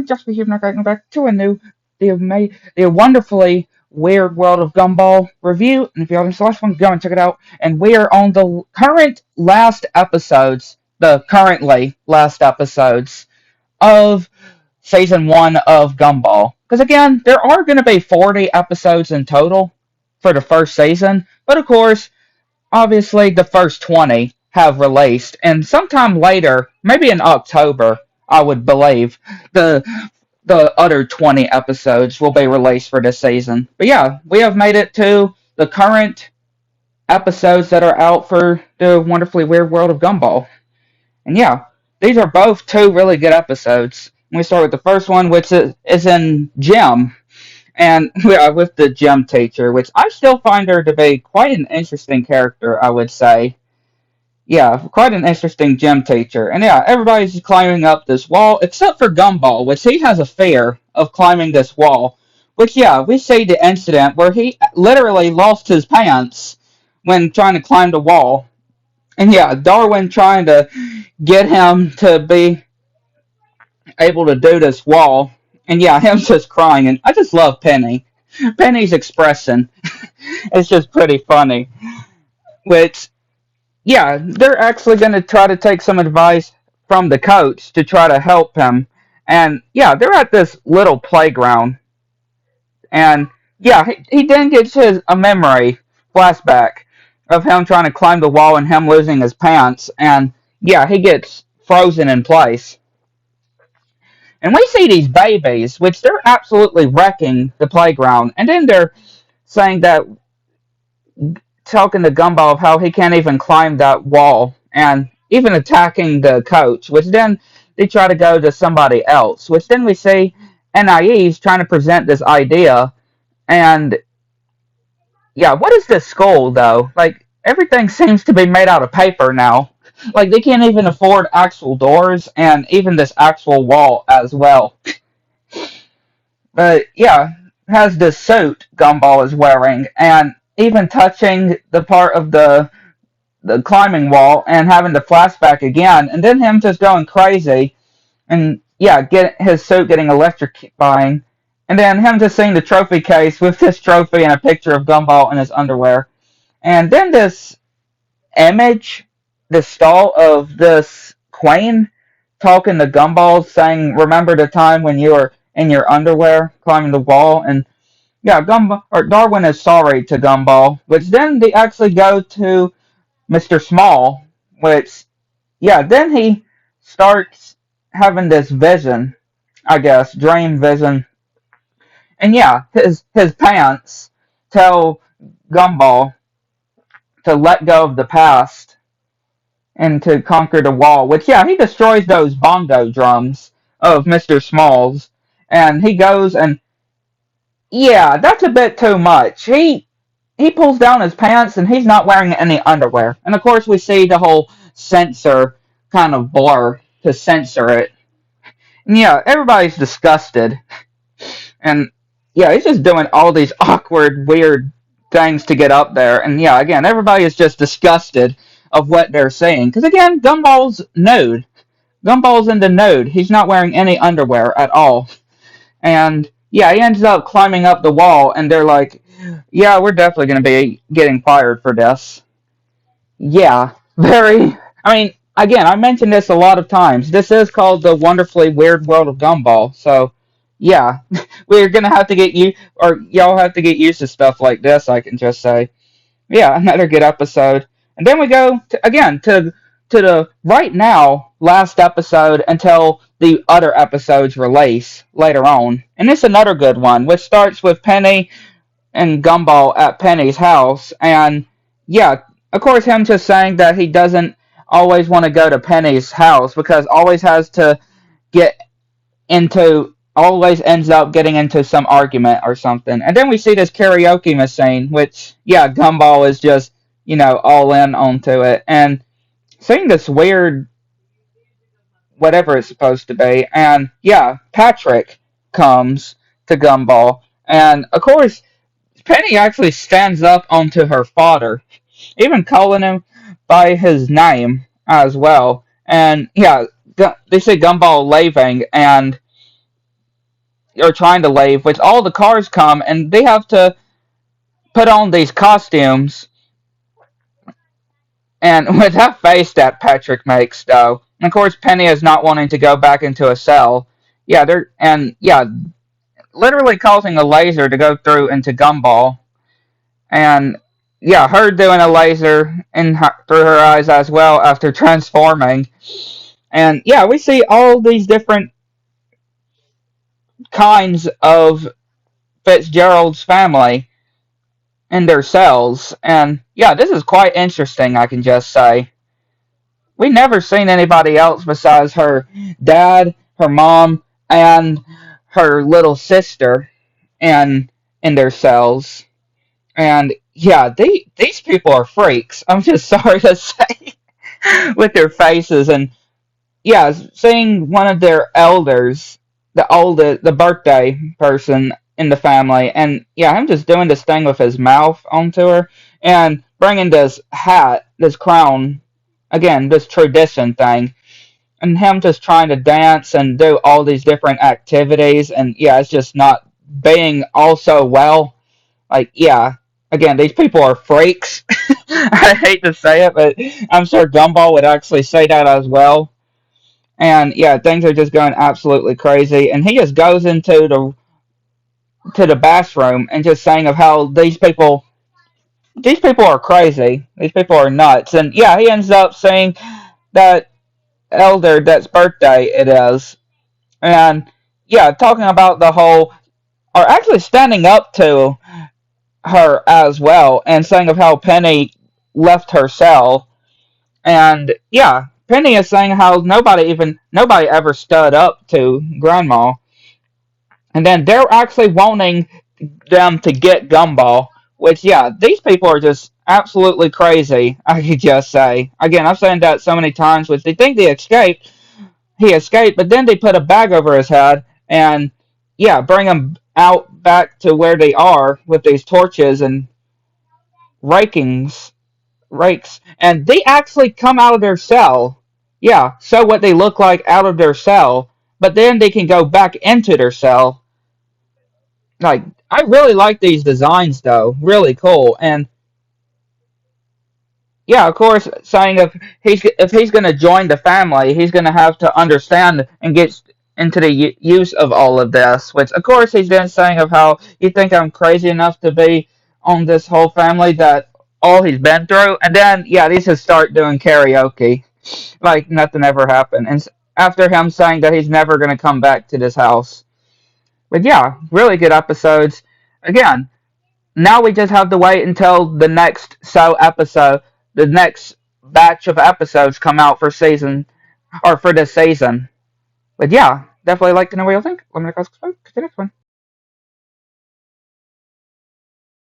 just be here back to a new, the wonderfully weird world of Gumball review. And if you haven't seen the last one, go and check it out. And we are on the currently last episodes of season one of Gumball. Because again, there are going to be 40 episodes in total for the first season. But of course, obviously the first 20 have released. And sometime later, maybe in October, I would believe, the the other 20 episodes will be released for this season. But yeah, we have made it to the current episodes that are out for the Wonderfully Weird World of Gumball. And yeah, these are both two really good episodes. We start with the first one, which is in Gym, and yeah, with the gym teacher, which I still find her to be quite an interesting character, I would say. Yeah, quite an interesting gym teacher. And yeah, everybody's climbing up this wall, except for Gumball, which he has a fear of climbing this wall. Which, yeah, we see the incident where he literally lost his pants when trying to climb the wall. And yeah, Darwin trying to get him to be able to do this wall. And yeah, him just crying. And I just love Penny. Penny's expression is just pretty funny. Which, yeah, they're actually going to try to take some advice from the coach to try to help him. And yeah, they're at this little playground. And yeah, he then gets a memory flashback of him trying to climb the wall and him losing his pants. And yeah, he gets frozen in place. And we see these babies, which they're absolutely wrecking the playground. And then they're saying that, talking to Gumball of how he can't even climb that wall, and even attacking the coach, which then they try to go to somebody else, which then we see NIE's trying to present this idea. And yeah, what is this school though? Like, everything seems to be made out of paper now. Like, they can't even afford actual doors and even this actual wall as well. But yeah, has this suit Gumball is wearing, and even touching the part of the climbing wall and having the flashback again, and then him just going crazy, and yeah, get his suit getting electrifying, and then him just seeing the trophy case with this trophy and a picture of Gumball in his underwear, and then this image, this stall of this queen talking to Gumball, saying, "Remember the time when you were in your underwear climbing the wall?" And yeah, Gumball or Darwin is sorry to Gumball, which then they actually go to Mr. Small, which yeah, then he starts having this vision, I guess, dream vision. And yeah, his pants tell Gumball to let go of the past and to conquer the wall, which yeah, he destroys those bongo drums of Mr. Smalls, and he goes and yeah, that's a bit too much. He pulls down his pants and he's not wearing any underwear. And of course we see the whole censor kind of blur to censor it. And yeah, everybody's disgusted. And yeah, he's just doing all these awkward, weird things to get up there. And yeah, again, everybody is just disgusted of what they're saying. Because again, Gumball's nude. Gumball's in the nude. He's not wearing any underwear at all. And yeah, he ends up climbing up the wall, and they're like, "Yeah, we're definitely going to be getting fired for this." Yeah, very. I mean, again, I mentioned this a lot of times. This is called the Wonderfully Weird World of Gumball, so yeah, we're gonna have to get you, or y'all have to get used to stuff like this. I can just say, yeah, another good episode. And then we go again to the right now last episode until the other episodes release later on. And it's another good one, which starts with Penny and Gumball at Penny's house. And yeah, of course, him just saying that he doesn't always want to go to Penny's house because always has to get into always ends up getting into some argument or something. And then we see this karaoke machine, which yeah, Gumball is just, all in onto it. And seeing this weird whatever it's supposed to be. And yeah, Patrick comes to Gumball. And of course, Penny actually stands up onto her father, even calling him by his name as well. And yeah, they say Gumball leaving, and are trying to leave, which all the cars come and they have to put on these costumes. And with that face that Patrick makes, though, and of course Penny is not wanting to go back into a cell. Yeah, they're and yeah, literally causing a laser to go through into Gumball, and yeah, her doing a laser through her eyes as well after transforming. And yeah, we see all these different kinds of Fitzgerald's family in their cells, and yeah, this is quite interesting. I can just say we never seen anybody else besides her dad, her mom, and her little sister, and in their cells. And yeah, these people are freaks. I'm just sorry to say, with their faces. And yeah, seeing one of their elders, the birthday person in the family, and yeah, him just doing this thing with his mouth onto her, and bringing this hat, this crown, again, this tradition thing, and him just trying to dance and do all these different activities, and yeah, it's just not being also well. Like, yeah, again, these people are freaks. I hate to say it, but I'm sure Gumball would actually say that as well. And yeah, things are just going absolutely crazy. And he just goes into the bathroom and just saying of how these people are crazy. These people are nuts. And yeah, he ends up saying that elder that's birthday it is. And yeah, talking about the whole, or actually standing up to her as well and saying of how Penny left her cell. And yeah, Penny is saying how nobody ever stood up to Grandma. And then they're actually wanting them to get Gumball, which yeah, these people are just absolutely crazy, I could just say. Again, I've said that so many times, which they think he escaped, but then they put a bag over his head and yeah, bring him out back to where they are with these torches and rakings rakes, and they actually come out of their cell. Yeah, show what they look like out of their cell, but then they can go back into their cell. Like, I really like these designs though, really cool. And yeah, of course, saying if he's going to join the family, he's going to have to understand and get into the use of all of this. Which, of course, he's then saying of how you think I'm crazy enough to be on this whole family that all he's been through, and then yeah, he just start doing karaoke like nothing ever happened. And after him saying that he's never going to come back to this house. But yeah, really good episodes. Again, now we just have to wait until the next batch of episodes come out for season or for this season. But yeah, definitely like to know what you think. Let me know. Catch you next one.